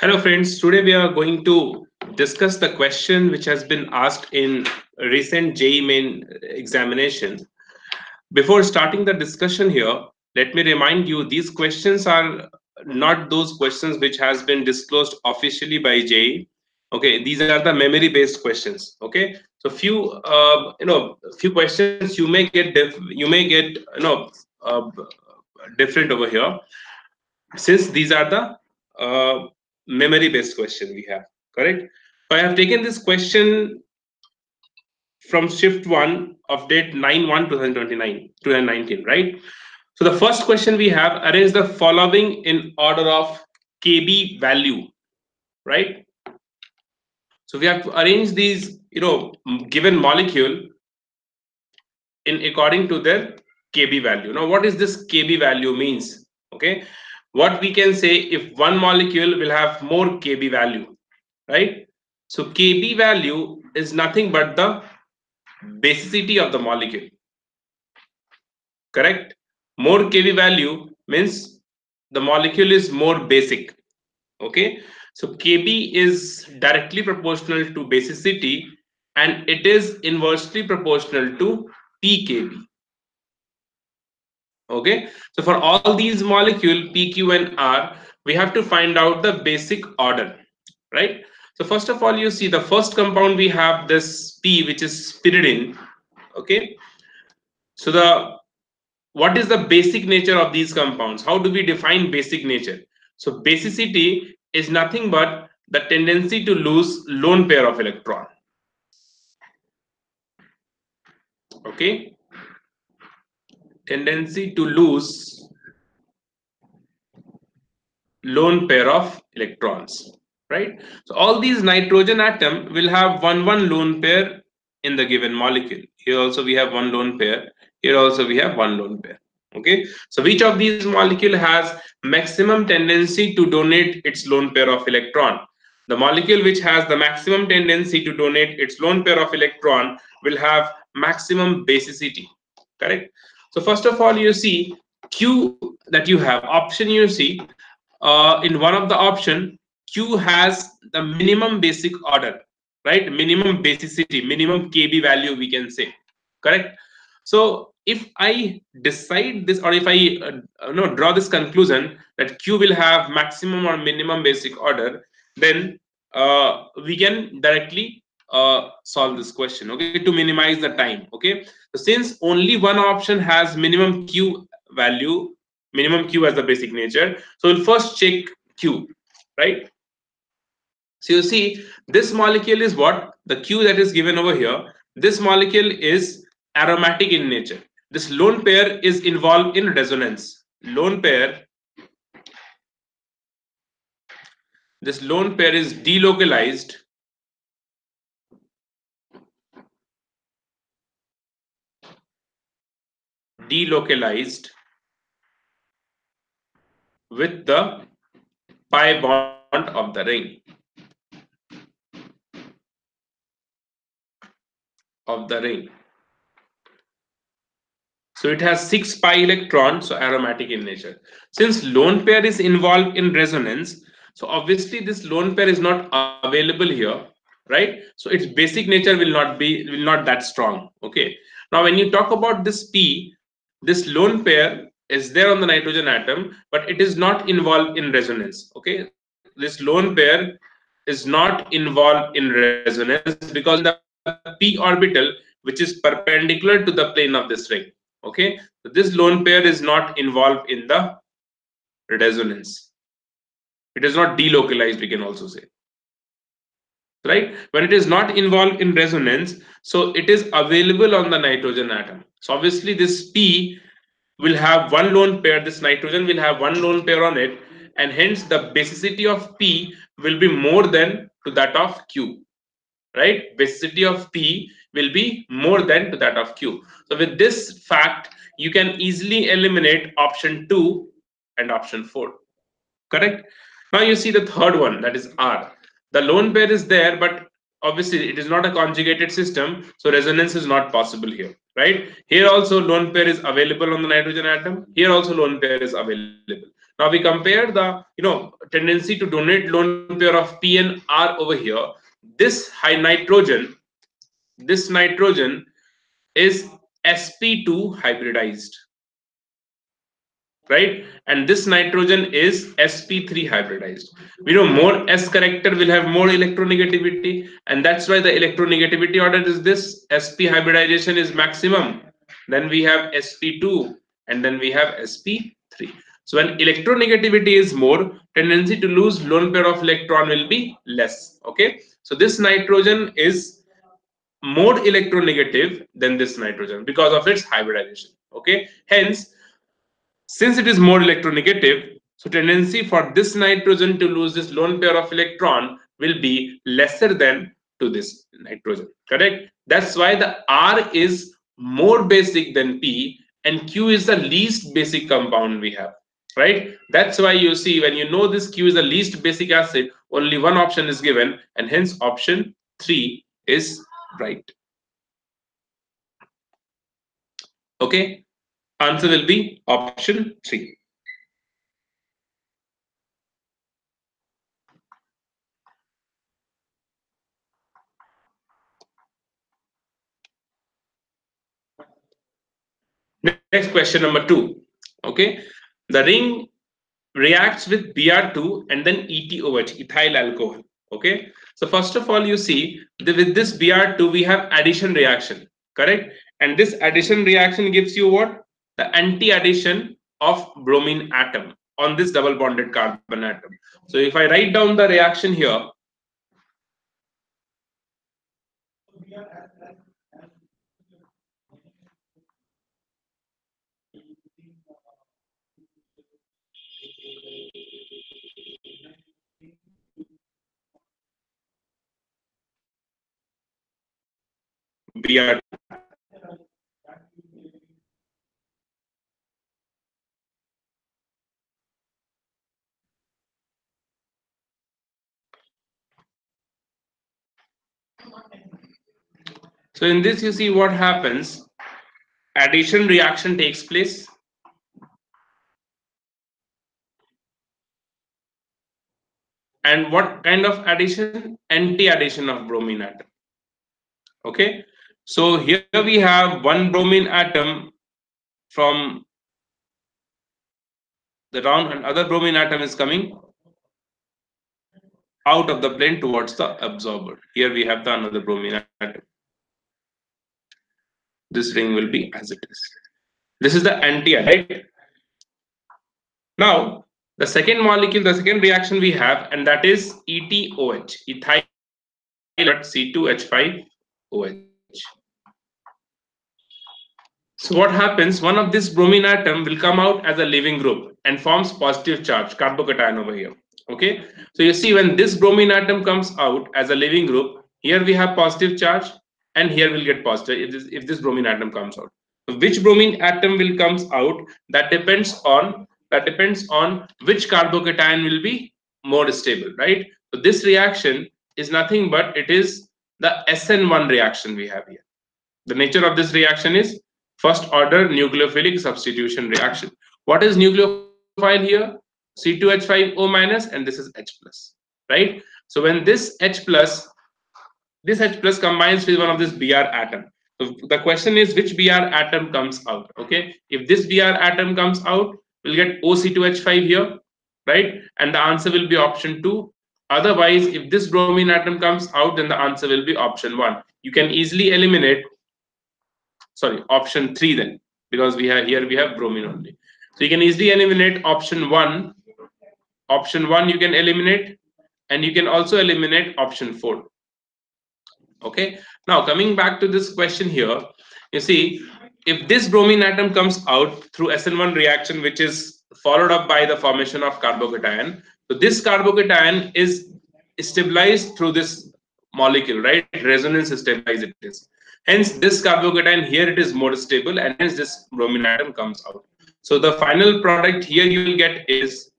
Hello friends, today we are going to discuss the question which has been asked in recent JEE main examination. Before starting the discussion here, let me remind you these questions are not those questions which has been disclosed officially by JEE. Okay, these are the memory based questions. Okay, so few questions you may get different over here, since these are the memory based question we have, correct? So I have taken this question from shift-1 of date 9/1 2019, right? So the first question we have: arrange the following in order of kb value, right? So we have to arrange these given molecule in according to their kb value. Now what is this kb value means? Okay, what we can say, if one molecule will have more kb value, right? So kb value is nothing but the basicity of the molecule, correct? More kb value means the molecule is more basic. Okay, so kb is directly proportional to basicity, and it is inversely proportional to pkb. Okay, so for all these molecule p, q and r, we have to find out the basic order, right? So first of all, you see the first compound we have this p, which is pyridine. Okay, so the what is the basic nature of these compounds? How do we define basic nature? So basicity is nothing but the tendency to lose lone pair of electron. Okay, tendency to lose lone pair of electrons, right? So all these nitrogen atom will have one lone pair in the given molecule. Here also we have one lone pair, here also we have one lone pair. Okay, so which of these molecule has maximum tendency to donate its lone pair of electron? The molecule which has the maximum tendency to donate its lone pair of electron will have maximum basicity, correct? So first of all, you see q, that you have option, you see in one of the option, q has the minimum basic order, right? Minimum basicity, minimum kb value we can say, correct? So if I decide this, or if I draw this conclusion that q will have maximum or minimum basic order, then we can directly solve this question, okay, to minimize the time. Okay, so since only one option has minimum q value, minimum q as the basic nature, so we'll first check q, right? So you see this molecule is what, the q that is given over here, this molecule is aromatic in nature. This lone pair is involved in resonance. Lone pair, this lone pair is delocalized with the pi bond of the ring So it has 6 pi electrons, so aromatic in nature. Since lone pair is involved in resonance, so obviously this lone pair is not available here, right? So its basic nature will not that strong. Okay. Now when you talk about this p, this lone pair is there on the nitrogen atom, but it is not involved in resonance. Okay. This lone pair is not involved in resonance because it is in the p orbital, which is perpendicular to the plane of this ring. Okay, so this lone pair is not involved in the resonance. It is not delocalized, we can also say, right? When it is not involved in resonance, so it is available on the nitrogen atom. So obviously this p will have one lone pair, this nitrogen will have one lone pair on it, and hence the basicity of p will be more than to that of q, right? Basicity of p will be more than to that of q. So with this fact, you can easily eliminate option 2 and option 4, correct? Now you see the third one, that is r. The lone pair is there, but obviously it is not a conjugated system, so resonance is not possible here, right? Here also lone pair is available on the nitrogen atom, here also lone pair is available. Now we compare the tendency to donate lone pair of P and R over here. This nitrogen is sp2 hybridized, right? And this nitrogen is sp3 hybridized. We know more s character will have more electronegativity, and that's why the electronegativity order is this. Sp hybridization is maximum, then we have sp2, and then we have sp3. So when electronegativity is more, tendency to lose lone pair of electron will be less. Okay, so this nitrogen is more electronegative than this nitrogen because of its hybridization. Okay, hence, since it is more electronegative, so tendency for this nitrogen to lose this lone pair of electron will be lesser than to this nitrogen. Correct? That's why the R is more basic than P, and Q is the least basic compound we have. Right? That's why you see, when you know this Q is the least basic acid, only one option is given, and hence option 3 is right. Okay? Answer will be option 3. Next, question number 2. Okay, the ring reacts with Br2 and then ETOH, ethyl alcohol. Okay, so first of all, you see with this Br2 we have addition reaction, correct? And this addition reaction gives you what? The anti-addition of bromine atom on this double bonded carbon atom. So if I write down the reaction here, Br2. So in this, you see what happens. Addition reaction takes place. And what kind of addition? Anti-addition of bromine atom. Okay, so here we have one bromine atom from the round, and other bromine atom is coming out of the plane towards the absorber. Here we have the another bromine atom. This ring will be as it is. This is the anti, right? Now the second molecule, the second reaction we have, and that is ETOH, ethyl C2H5OH. So what happens? One of this bromine atom will come out as a leaving group and forms positive charge, carbocation over here. Okay, so you see when this bromine atom comes out as a leaving group, here we have positive charge, and here we'll get positive if this bromine atom comes out. So which bromine atom will comes out? That depends on which carbocation will be more stable, right? So this reaction is nothing but it is the SN1 reaction we have here. The nature of this reaction is first order nucleophilic substitution reaction. What is nucleophile here? C2H5O minus, and this is H plus, right? So when this H plus combines with one of this Br atom. So the question is which Br atom comes out? Okay, if this Br atom comes out, we'll get OC2H5 here, right? And the answer will be option 2. Otherwise, if this bromine atom comes out, then the answer will be option 1. You can easily eliminate, sorry, option 3 then, because we have bromine only. So you can easily eliminate option 1. Option 1 you can eliminate, and you can also eliminate option 4. Okay, now coming back to this question here, you see if this bromine atom comes out through SN1 reaction, which is followed up by the formation of carbocation, so this carbocation is stabilized through this molecule, right? Resonance stabilized it is. Hence this carbocation here it is more stable, and hence this bromine atom comes out. So the final product here you will get is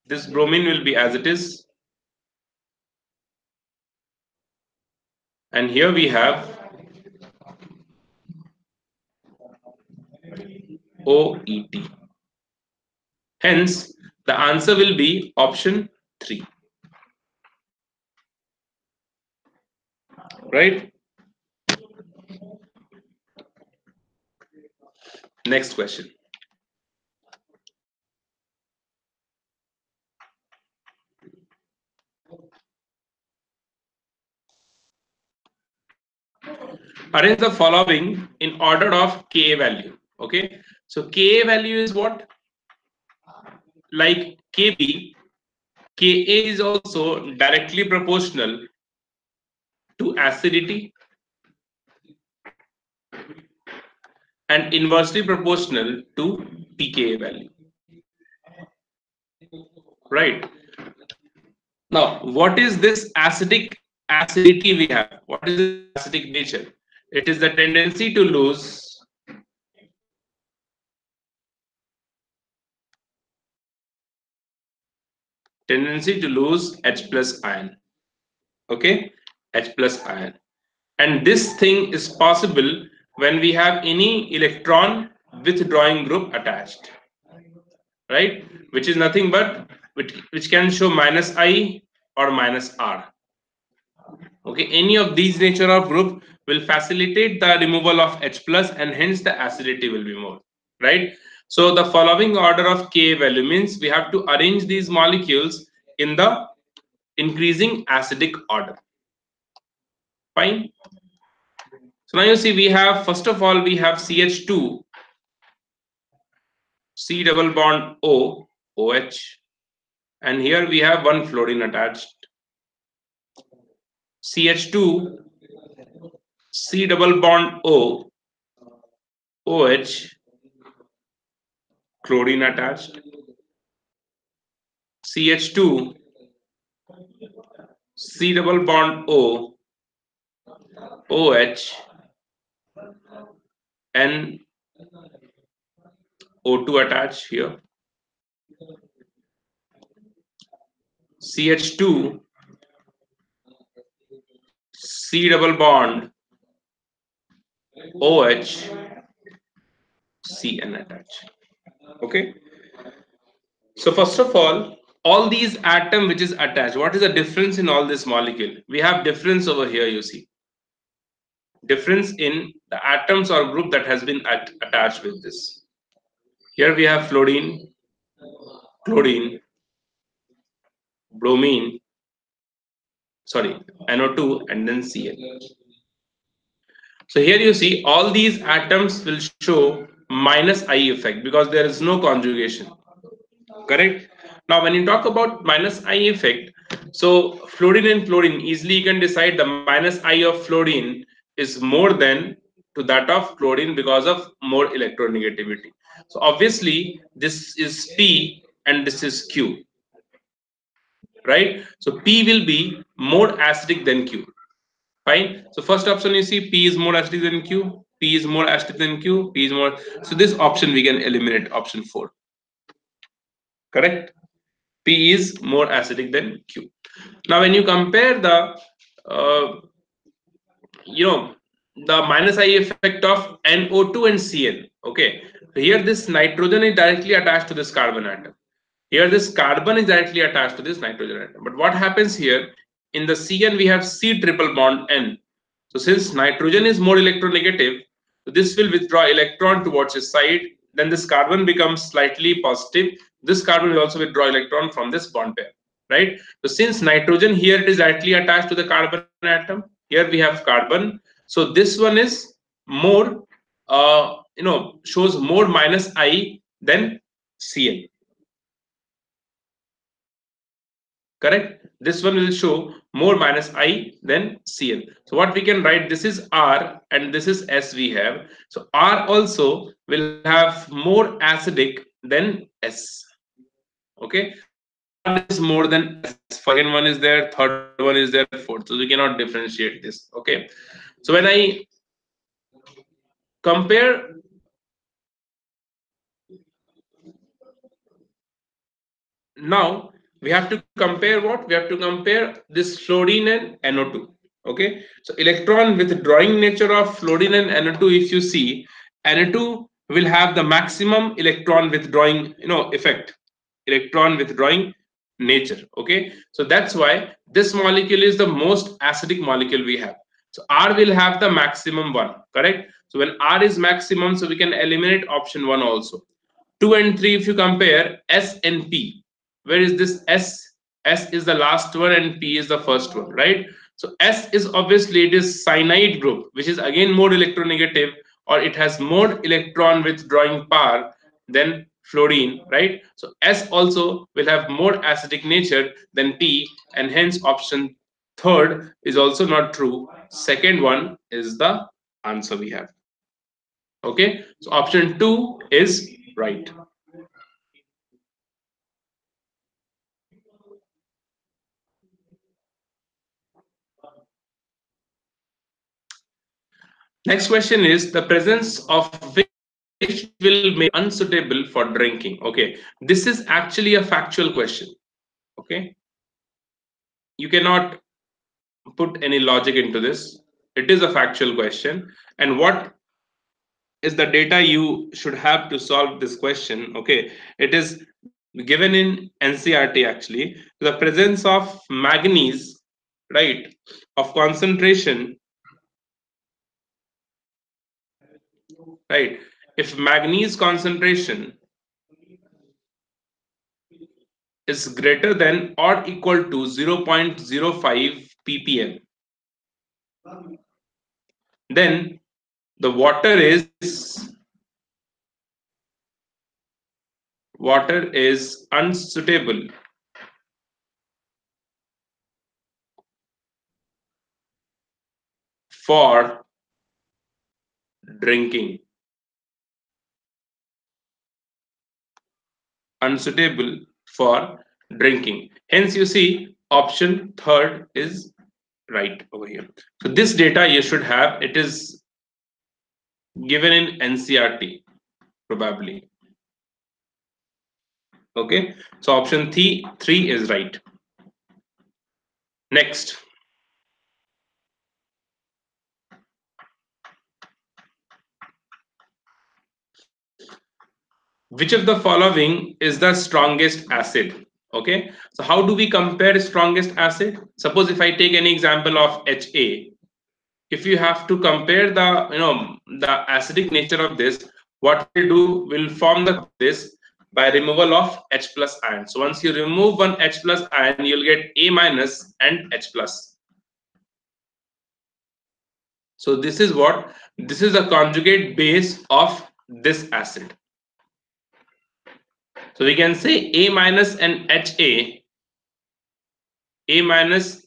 this bromine will be as it is, and here we have OET. Hence, the answer will be option 3. Right? Next question. Arrange the following in order of Ka value. Okay. So Ka value is what? Like Kb, Ka is also directly proportional to acidity and inversely proportional to pKa value. Right. Now, what is this acidity we have? What is the acidic nature? It is the tendency to lose H plus ion. Okay, H plus ion. And this thing is possible when we have any electron withdrawing group attached, right? Which is nothing but which can show minus I or minus R. Okay, any of these nature of group will facilitate the removal of H plus and hence the acidity will be more, right? So the following order of Ka value means we have to arrange these molecules in the increasing acidic order. Fine. So now you see we have, first of all, we have CH2, C double bond O, OH, and here we have one fluorine attached. CH2, C double bond O, OH, chlorine attached. CH2, C double bond O, OH, and O2 attached here. CH2, C double bond OH, CN attached. Okay. So first of all these atom which is attached, what is the difference in all this molecule? We have difference over here, you see. Difference in the atoms or group that has been attached with this. Here we have fluorine, chlorine, bromine, sorry, NO2 and then Cl. So here you see all these atoms will show minus I effect because there is no conjugation. Correct? Now when you talk about minus I effect, so fluorine and chlorine, easily you can decide the minus I of fluorine is more than to that of chlorine because of more electronegativity. So obviously this is P and this is Q, right? So P will be more acidic than Q. Fine. So first option you see P is more acidic than Q, P is more acidic than Q, P is more. So this option we can eliminate, option 4. Correct? P is more acidic than Q. Now, when you compare the, the minus I effect of NO2 and Cl, okay, here this nitrogen is directly attached to this carbon atom. Here this carbon is directly attached to this nitrogen atom. But what happens here, in the Cn we have C triple bond N. So since nitrogen is more electronegative, so this will withdraw electron towards its side. Then this carbon becomes slightly positive. This carbon will also withdraw electron from this bond pair, right? So since nitrogen here it is directly attached to the carbon atom, here we have carbon. So this one is more, shows more minus I than Cl. Correct? This one will show more minus I than Cl. So what we can write, this is R and this is S we have. So R also will have more acidic than S. Okay. R is more than S. Second one is there, third one is there, fourth. So we cannot differentiate this. Okay. So when I compare now, we have to compare what? We have to compare this fluorine and NO2. Okay, so electron withdrawing nature of fluorine and NO2, if you see, NO2 will have the maximum electron withdrawing effect, electron withdrawing nature. Okay, so that's why this molecule is the most acidic molecule we have. So R will have the maximum one, correct? So when R is maximum, so we can eliminate option 1 also. 2 and 3, if you compare S and P, where is this S? S is the last one and P is the first one, right? So S is obviously, it is cyanide group, which is again more electronegative, or it has more electron withdrawing power than fluorine, right? So S also will have more acidic nature than P, and hence option third is also not true. Second one is the answer we have. Okay, so option 2 is right. Next question is, the presence of which will make unsuitable for drinking. Okay, this is actually a factual question. Okay, you cannot put any logic into this. It is a factual question. And what is the data you should have to solve this question? Okay, it is given in NCRT actually. The presence of manganese, right, of concentration, right? If manganese concentration is greater than or equal to 0.05 ppm, then the water is unsuitable for drinking. Unsuitable for drinking. Hence, you see option third is right over here. So this data you should have. It is given in NCRT probably. Okay, so option three is right. Next, which of the following is the strongest acid? Okay, so how do we compare strongest acid? Suppose if I take any example of Ha, if you have to compare the the acidic nature of this, what we do, will form the this by removal of H plus ion. So once you remove one H plus ion, you'll get A minus and H plus. So this is what, this is a conjugate base of this acid. So we can say A minus and HA, A minus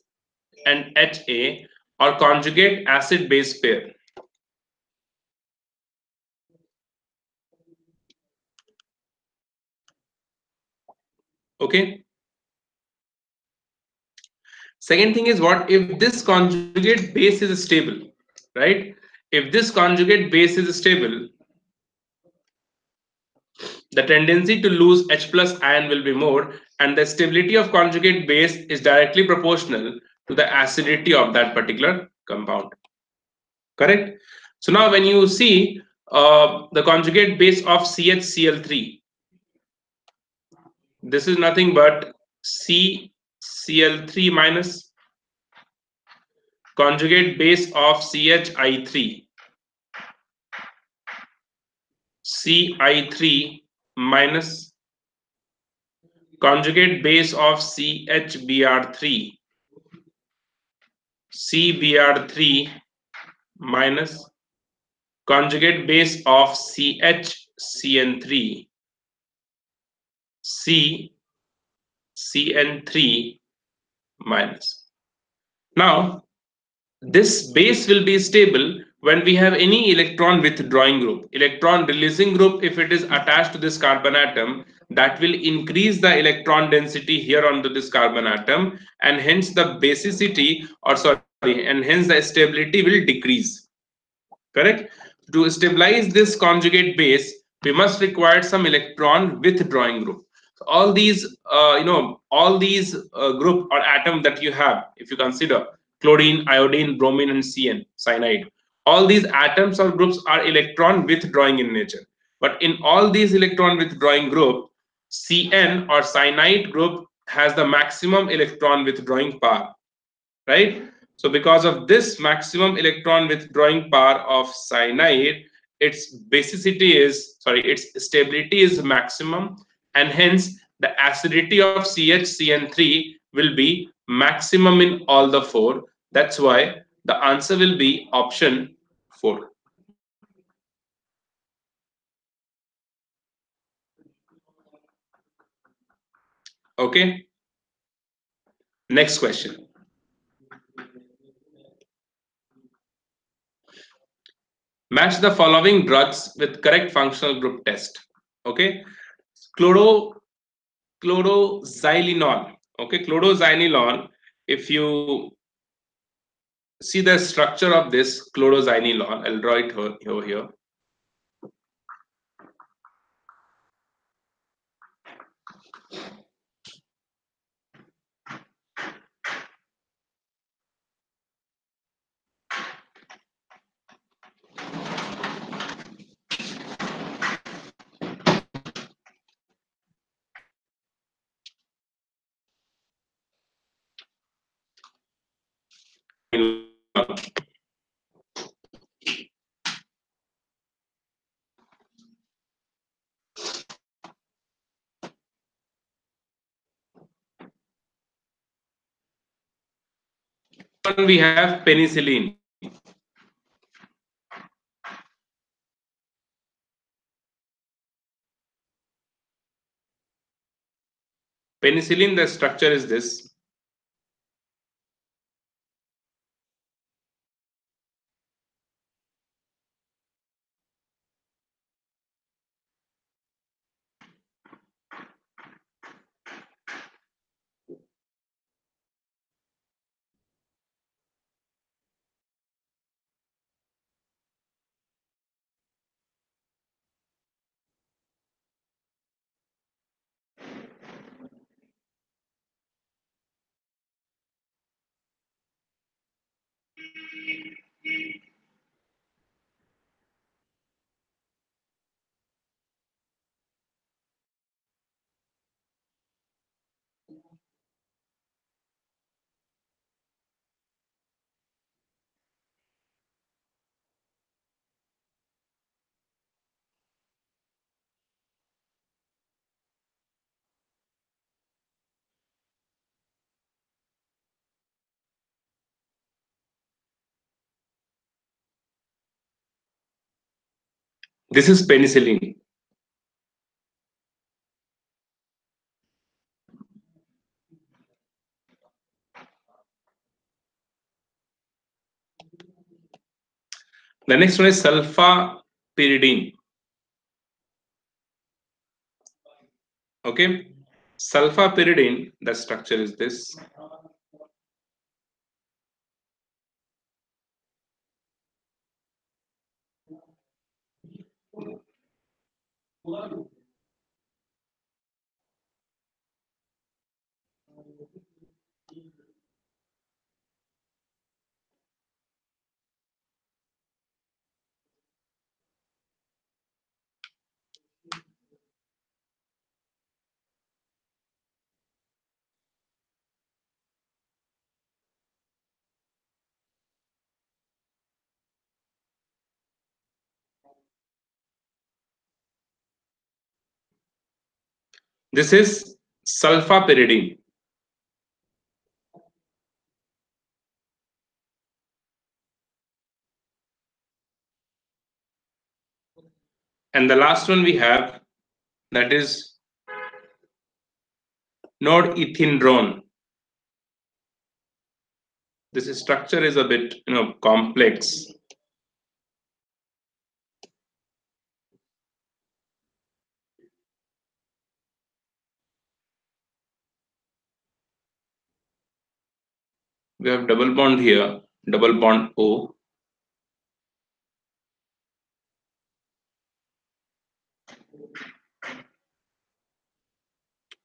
and HA are conjugate acid base pair. Okay. Second thing is, what if this conjugate base is stable, right? If this conjugate base is stable, the tendency to lose H plus ion will be more, and the stability of conjugate base is directly proportional to the acidity of that particular compound. Correct? So now when you see the conjugate base of CHCl3, this is nothing but CCl3 minus conjugate base of CHI3, Ci3 minus conjugate base of CHBr3, CBr3 minus conjugate base of CHCN3, CCN3 minus. Now, this base will be stable when we have any electron withdrawing group. Electron releasing group, if it is attached to this carbon atom, that will increase the electron density here onto this carbon atom, and hence the basicity, or sorry, and hence the stability will decrease. Correct? To stabilize this conjugate base, we must require some electron withdrawing group. So all these all these group or atom that you have, if you consider chlorine, iodine, bromine, and cyanide, all these atoms or groups are electron withdrawing in nature. But in all these electron withdrawing group, Cn or cyanide group has the maximum electron withdrawing power, right? So because of this maximum electron withdrawing power of cyanide, its basicity is, sorry, its stability is maximum, and hence the acidity of CHCN3 will be maximum in all the four. That's why the answer will be option 4. Okay, next question. Match the following drugs with correct functional group test. Okay, chloro chloroxylenol. Okay, chloroxylenol. If you see the structure of this chloroxylenol, I'll draw it over here. We have penicillin. Penicillin, the structure is this. This is penicillin. The next one is sulfapyridine. Okay, sulfapyridine, the structure is this. This is sulfapyridine. And the last one we have, that is norethindrone. This structure is a bit, complex. We have double bond here, double bond O.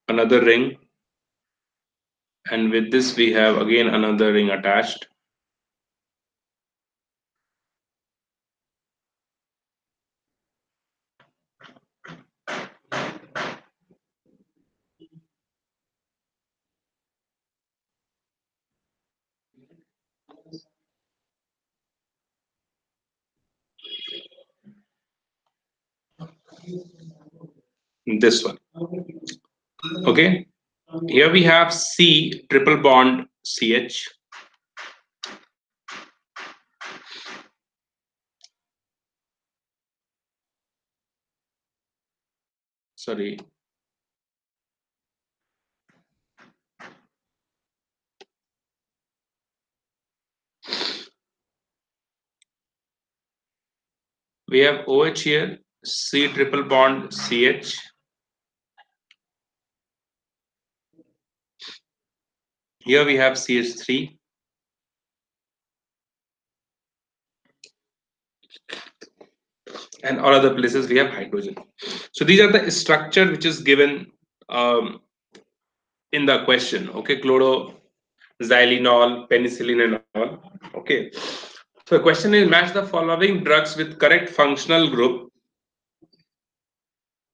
Another ring. And with this we have again another ring attached. This one. Okay. Here we have C triple bond CH. Sorry. We have OH here, C triple bond CH. Here we have CH3. And all other places we have hydrogen. So these are the structure which is given in the question. Okay, chloro, xylenol, penicillin, and all. Okay. So the question is match the following drugs with correct functional group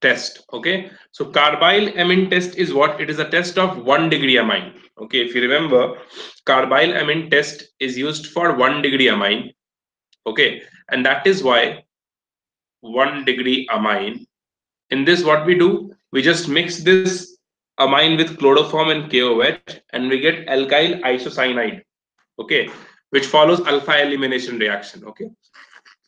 test. Okay, so carbyl amine test is what? It is a test of 1 degree amine. Okay, if you remember, carbyl amine test is used for 1 degree amine. Okay, and that is why 1 degree amine. In this, what we do, we just mix this amine with chloroform and KOH, and we get alkyl isocyanide. Okay, which follows alpha elimination reaction. Okay,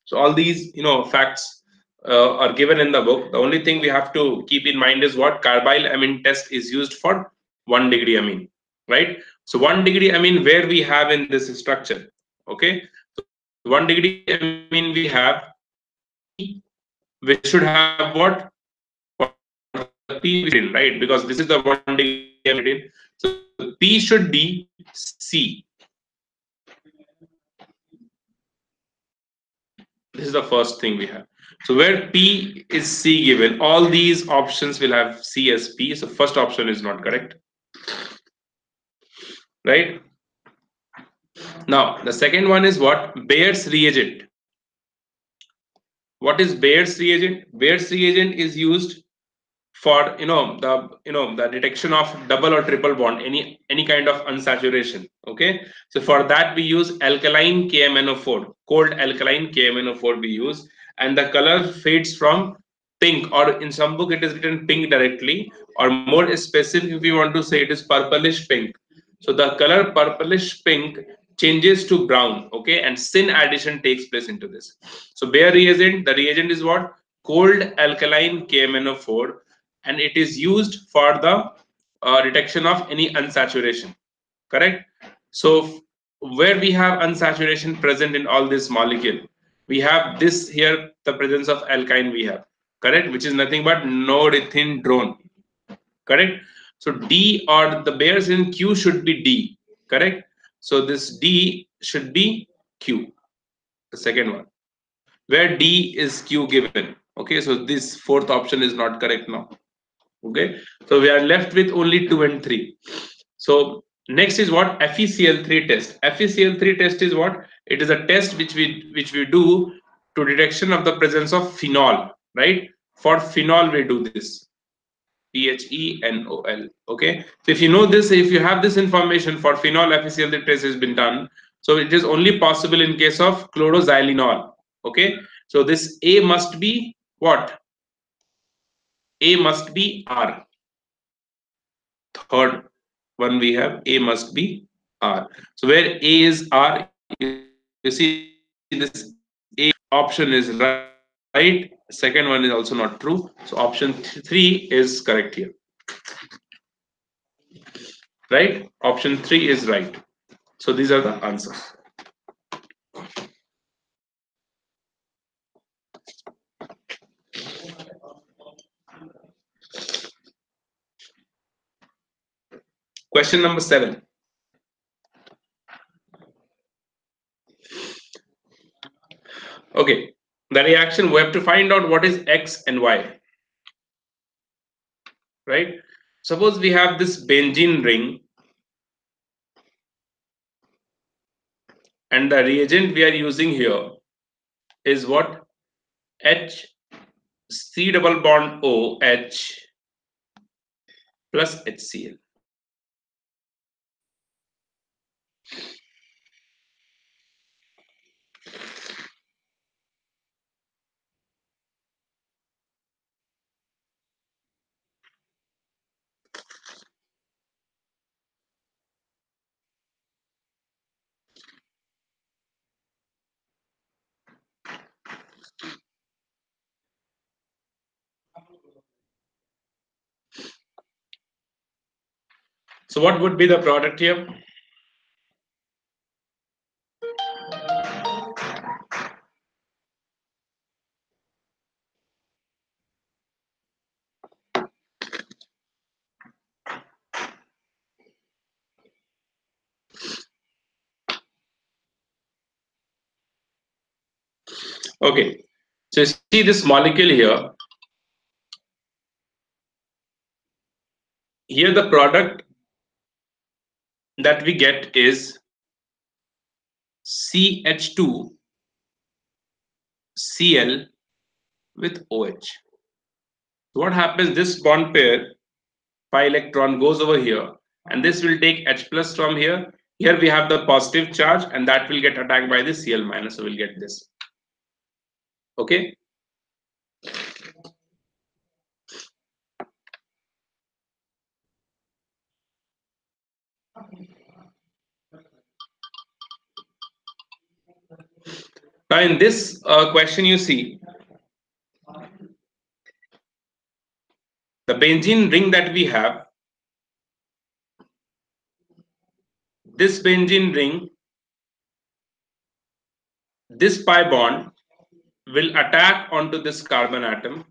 so all these facts are given in the book. The only thing we have to keep in mind is what carbyl amine test is used for 1 degree amine, right? So 1 degree amine where we have in this structure. Okay, so 1 degree amine we have P, which should have what? For the P, right? Because this is the 1 degree amine. So P should be C. This is the first thing we have. So where P is C given, all these options will have C as P. So first option is not correct, right? Now the second one is what? Bayer's reagent. What is Bayer's reagent? Bayer's reagent is used for the detection of double or triple bond, any kind of unsaturation. Okay, so for that we use alkaline KMnO4, cold alkaline KMnO4 we use, and the color fades from pink, or in some book it is written pink directly, or more specific if we want to say, it is purplish pink. So the color purplish pink changes to brown. Okay, and syn addition takes place into this. So Bayer reagent, the reagent is what? Cold alkaline KMnO4, and it is used for the detection of any unsaturation. Correct. So where we have unsaturation present in all this molecule, we have this here, the presence of alkyne we have. Correct, which is nothing but norethindrone. Correct. So D, or the Bayer's in Q should be D. Correct. So this D should be Q, the second one, where D is Q given. Okay, so this fourth option is not correct now. Okay, so we are left with only 2 and 3. So next is what? FeCl3 test. FeCl3 test is what? It is a test which we do to detection of the presence of phenol, right? For phenol we do this, PHENOL. Okay, so if you know this, if you have this information, for phenol FeCl3 test has been done. So it is only possible in case of chloroxylenol. Okay, so this A must be what? A must be R. Third one we have, A must be R. So where A is R, you see this A option is right. Second one is also not true. So option 3 is correct here. Right? Option 3 is right. So these are the answers. Question number 7. Okay. The reaction, we have to find out what is X and Y. Right? Suppose we have this benzene ring, and the reagent we are using here is what? H C double bond O H plus HCl. So what would be the product here? Okay, so you see this molecule here. Here the product that we get is CH2 Cl with OH. So what happens? This bond pair, pi electron goes over here, and this will take H plus from here. Here we have the positive charge, and that will get attacked by the Cl minus. So we'll get this. Okay. Now in this question, you see the benzene ring that we have. This benzene ring, this pi bond will attack onto this carbon atom.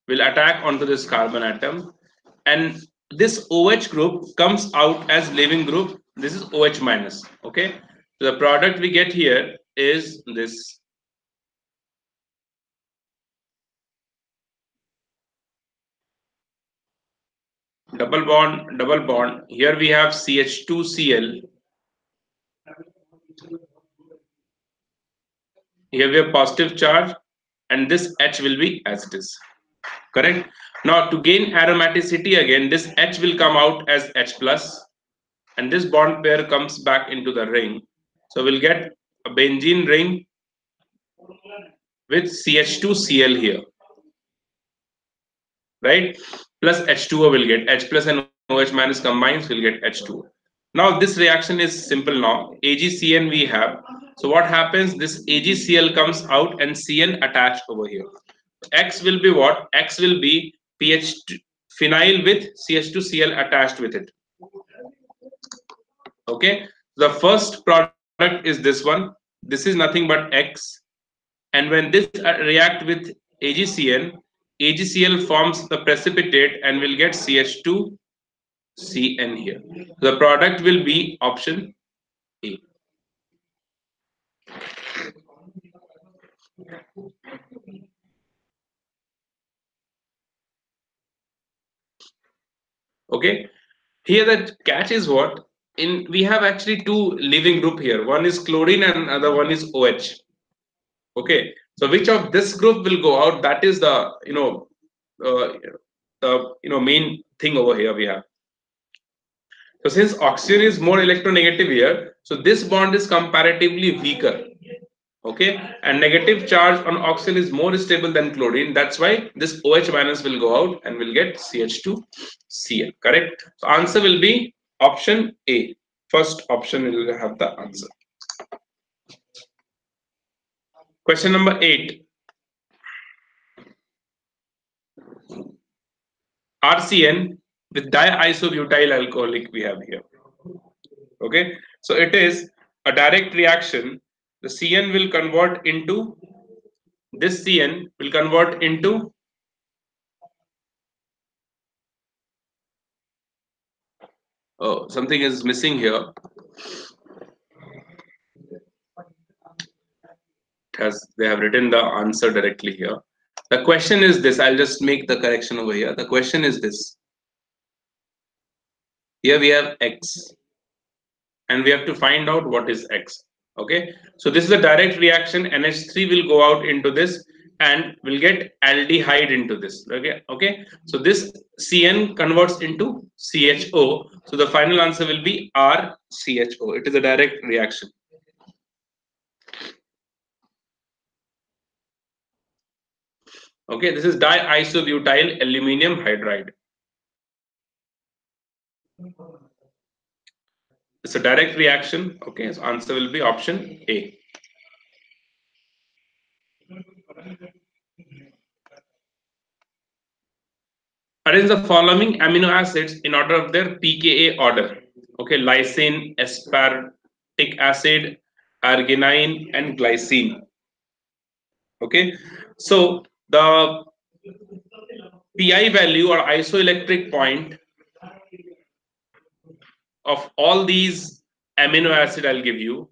Will attack onto this carbon atom, and this OH group comes out as leaving group. This is OH minus. Okay, so the product we get here is this. Double bond, double bond. Here we have CH2Cl. Here we have positive charge, and this H will be as it is. Correct. Now to gain aromaticity again, this H will come out as H plus, and this bond pair comes back into the ring. So we'll get a benzene ring with CH2Cl here, right? Plus H2O will get H plus and OH minus combines, will get H2O. Now this reaction is simple now. AgCN we have. So what happens? This AgCl comes out and CN attached over here. X will be what? X will be pH phenyl with CH2Cl attached with it. Okay. The first product is this one. This is nothing but X. And when this react with AgCN, AgCl forms the precipitate and will get CH2 Cn here. The product will be option A. Okay. Here the catch is what? In we have actually two leaving group here. One is chlorine and other one is OH. Okay. So which of this group will go out? That is the main thing over here we have. So since oxygen is more electronegative here, so this bond is comparatively weaker. Okay, and negative charge on oxygen is more stable than chlorine. That's why this OH minus will go out and will get CH2Cl. Correct. So answer will be option A. First option will have the answer. Question number 8. RCN with diisobutyl alcoholic we have here. Okay, so it is a direct reaction. The CN will convert into this CN will convert into something is missing here. They have written the answer directly here. The question is this. I'll just make the correction over here. The question is this. Here we have X, and we have to find out what is X. Okay, so this is a direct reaction. NH3 will go out into this and will get aldehyde into this. Okay. So this CN converts into CHO. So the final answer will be RCHO. It is a direct reaction. Okay, this is diisobutyl aluminium hydride. It's a direct reaction. Okay, so answer will be option A. Arrange the following amino acids in order of their pKa order. Okay, lysine, aspartic acid, arginine, and glycine. Okay, so the pi value or isoelectric point of all these amino acid I'll give you,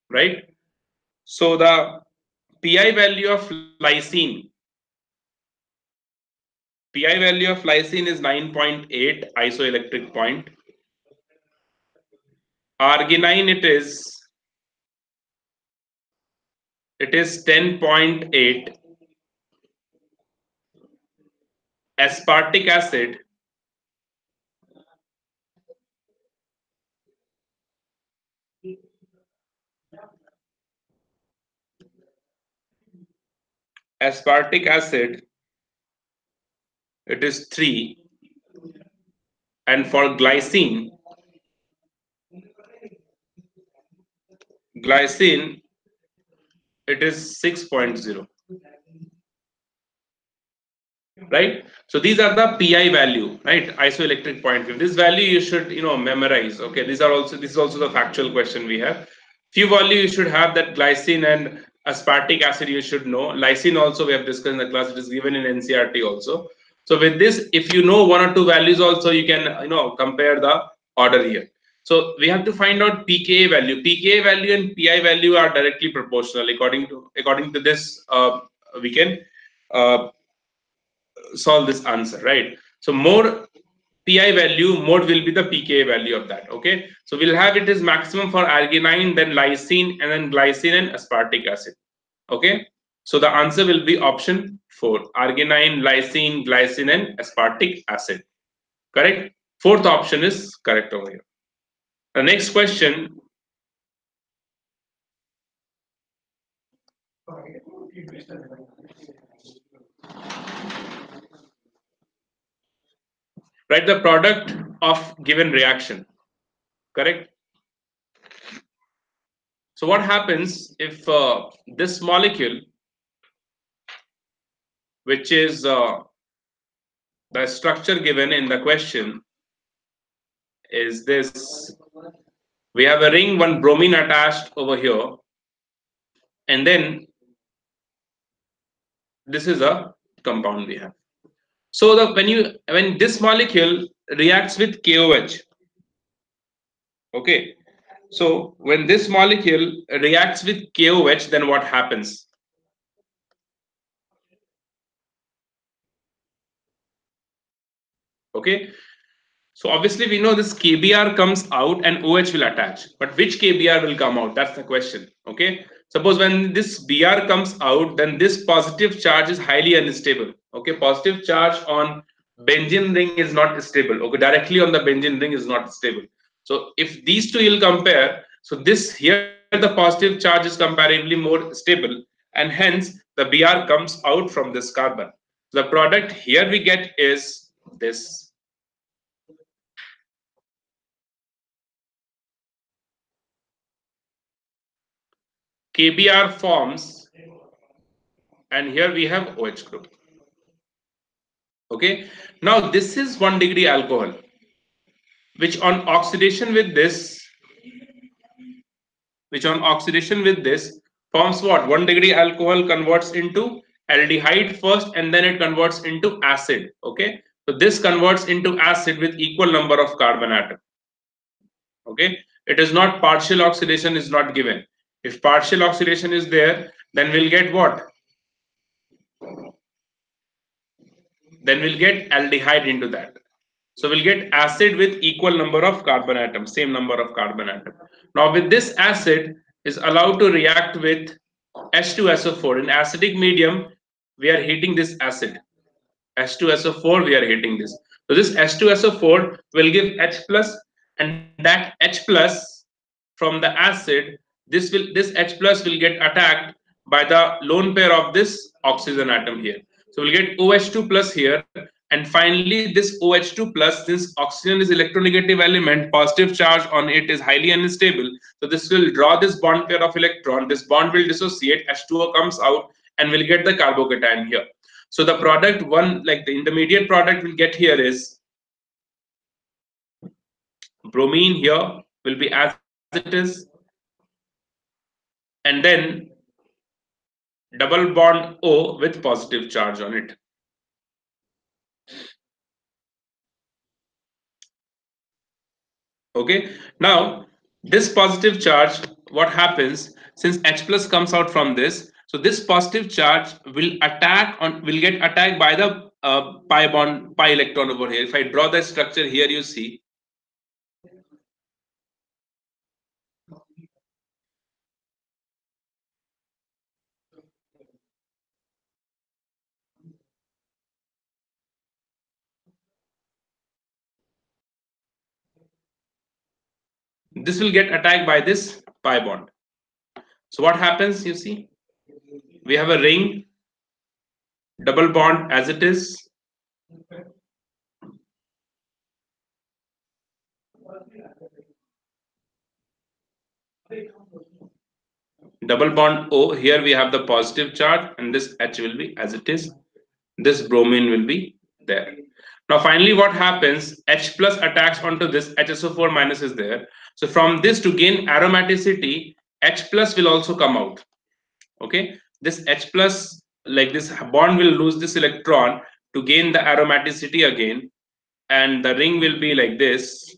right? So the pi value of lysine, pi value of lysine is 9.8 isoelectric point. Arginine it is 10.8. Aspartic acid aspartic acid it is 3, and for glycine it is 6.0, right? So these are the pi value, right? Isoelectric point. This value you should memorize. Okay, this is also the factual question we have. Few value you should have, that glycine and aspartic acid you should know. Lysine also we have discussed in the class, it is given in NCRT also. So with this, if you know one or two values also, you can compare the order here. So we have to find out pKa value. PKa value and pi value are directly proportional. According to this, we can solve this answer, right? So more pi value, more will be the pKa value of that. Okay, so we'll have it as maximum for arginine, then lysine, and then glycine and aspartic acid. Okay, so the answer will be option 4: arginine, lysine, glycine, and aspartic acid. Correct. Fourth option is correct over here. The next question. Write the product of given reaction. Correct. So what happens if this molecule, which is the structure given in the question, is this: we have a ring, one bromine attached over here, and then this is a compound we have. So the when this molecule reacts with KOH, okay, so when this molecule reacts with KOH, then what happens? Okay, so obviously we know this KBr comes out and OH will attach, but which KBr will come out? That's the question. Okay, suppose when this Br comes out, then this positive charge is highly unstable. Okay, positive charge on benzene ring is not stable. Okay, directly on the benzene ring is not stable. So if these two you'll compare, so this here the positive charge is comparatively more stable, and hence the Br comes out from this carbon. The product here we get is this. KBr forms, and here we have OH group. Okay, now this is 1 degree alcohol, which on oxidation with this, forms what? 1 degree alcohol converts into aldehyde first, and then it converts into acid. Okay, so this converts into acid with equal number of carbon atom. Okay, it is not partial oxidation is not given. If partial oxidation is there, then we'll get what? Then we'll get aldehyde into that. So we'll get acid with equal number of carbon atoms, same number of carbon atoms. Now with this acid is allowed to react with H2SO4. In acidic medium, we are heating this acid. H2SO4, we are heating this. So this H2SO4 will give H plus, and that H plus from the acid, this H plus will get attacked by the lone pair of this oxygen atom here. So we'll get OH2 plus here, and finally this OH2 plus, since oxygen is electronegative element, positive charge on it is highly unstable. So this will draw this bond pair of electron. This bond will dissociate. H2O comes out, and we'll get the carbocation here. So the product one, like the intermediate product we'll get here is bromine here will be as it is, and then double bond O with positive charge on it. Okay, now this positive charge, what happens since H plus comes out from this, so this positive charge will get attacked by the pi electron over here. If I draw the structure here, you see this will get attacked by this pi bond. So what happens, you see, we have a ring, double bond as it is, double bond O, here we have the positive charge, and this H will be as it is, this bromine will be there. Now finally what happens, H plus attacks onto this, HSO4 minus is there. So from this, to gain aromaticity, H plus will also come out. Okay, this H plus, like this bond will lose this electron to gain the aromaticity again, and the ring will be like this.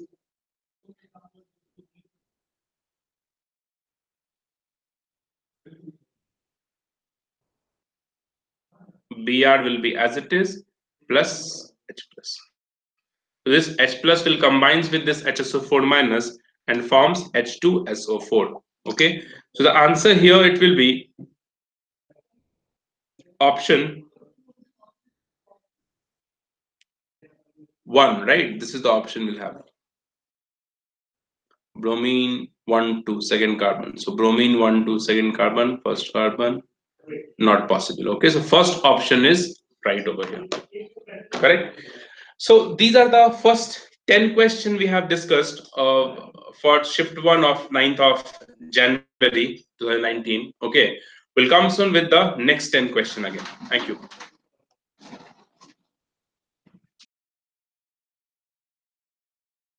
Br will be as it is plus H plus. So this H plus will combines with this HSO4 minus and forms H2SO4. Okay, so the answer here, it will be option 1, right? This is the option we'll have. Bromine 1 2 second carbon. So bromine 1 2 second carbon, first carbon, not possible. Okay, so first option is right over here. Correct. So these are the first 10 questions we have discussed for shift 1 of 9th of January 2019. Okay, we'll come soon with the next 10 question again. Thank you.